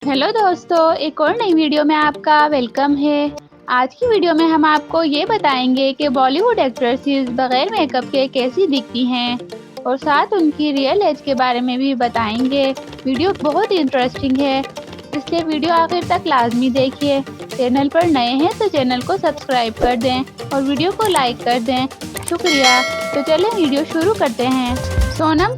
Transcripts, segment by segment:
Hello दोस्तों, एक और नई वीडियो में आपका वेलकम है। आज की वीडियो में हम आपको ये बताएंगे कि बॉलीवुड एक्ट्रेसेस बगैर मेकअप के कैसी दिखती हैं और साथ उनकी रियल एज के बारे में भी बताएंगे। वीडियो बहुत इंटरेस्टिंग है, इसलिए वीडियो आखिर तक लाजमी देखिए। चैनल पर नए हैं तो चैनल को सब्सक्राइब कर दें और वीडियो को लाइक कर दें। शुक्रिया। तो चलें वीडियो शुरू करते हैं। सोनम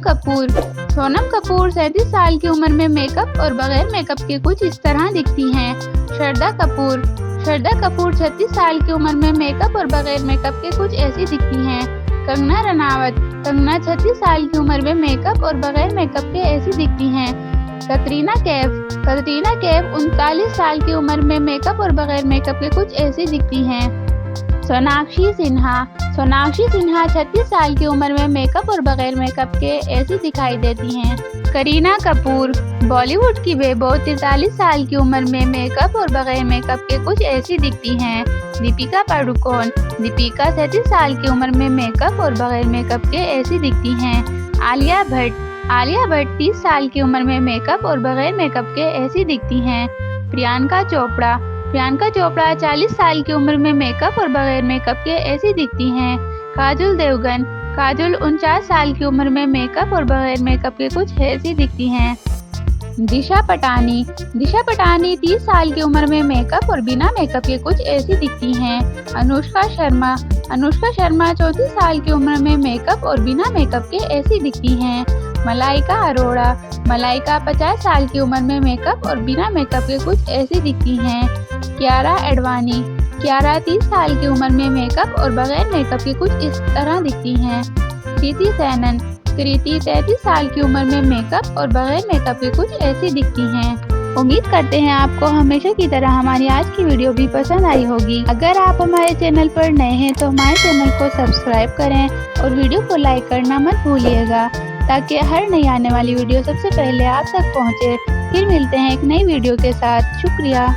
कपूर 37 साल की उम्र में मेकअप और बगैर मेकअप के कुछ इस तरह दिखती हैं। श्रद्धा कपूर 36 साल की उम्र में मेकअप और बगैर मेकअप के कुछ ऐसी दिखती हैं। कंगना रनावत 36 साल की उम्र में मेकअप और बगैर मेकअप के ऐसी दिखती हैं। कटरीना कैफ 39 साल की उम्र में मेकअप और बगैर मेकअप के कुछ ऐसी दिखती हैं। सोनाक्षी सिन्हा 36 साल की उम्र में मेकअप और बगैर मेकअप के ऐसी दिखाई देती हैं। करीना कपूर बॉलीवुड की बेबो 43 साल की उम्र में मेकअप और बगैर मेकअप के कुछ ऐसी दिखती हैं। दीपिका पादुकोण 37 साल की उम्र में मेकअप और बगैर मेकअप के ऐसी दिखती हैं। आलिया भट्ट 30 साल की उम्र में मेकअप और बगैर मेकअप के ऐसी दिखती हैं। प्रियंका चोपड़ा 40 साल की उम्र में मेकअप और बगैर मेकअप के ऐसी दिखती हैं। काजोल 49 साल की उम्र में मेकअप और बगैर मेकअप के कुछ ऐसी दिखती हैं। दिशा पटानी 30 साल की उम्र में मेकअप और बिना मेकअप के कुछ ऐसी दिखती हैं। अनुष्का शर्मा 34 साल की उम्र में मेकअप और बिना मेकअप के ऐसी दिखती हैं। मलाइका अरोड़ा 50 साल की उम्र में मेकअप और बिना मेकअप के कुछ ऐसी दिखती हैं। कियारा एडवाणी 30 साल की उम्र में मेकअप और बगैर मेकअप के कुछ इस तरह दिखती हैं। कृति सेनन 33 साल की उम्र में मेकअप और बगैर मेकअप के कुछ ऐसी दिखती हैं। उम्मीद करते हैं आपको हमेशा की तरह हमारी आज की वीडियो भी पसंद आई होगी। अगर आप हमारे चैनल पर नए हैं तो हमारे चैनल को सब्सक्राइब करें और वीडियो को लाइक करना मत भूलिएगा, ताकि हर नई आने वाली वीडियो सबसे पहले आप तक पहुंचे। फिर मिलते हैं एक नई वीडियो के साथ। शुक्रिया।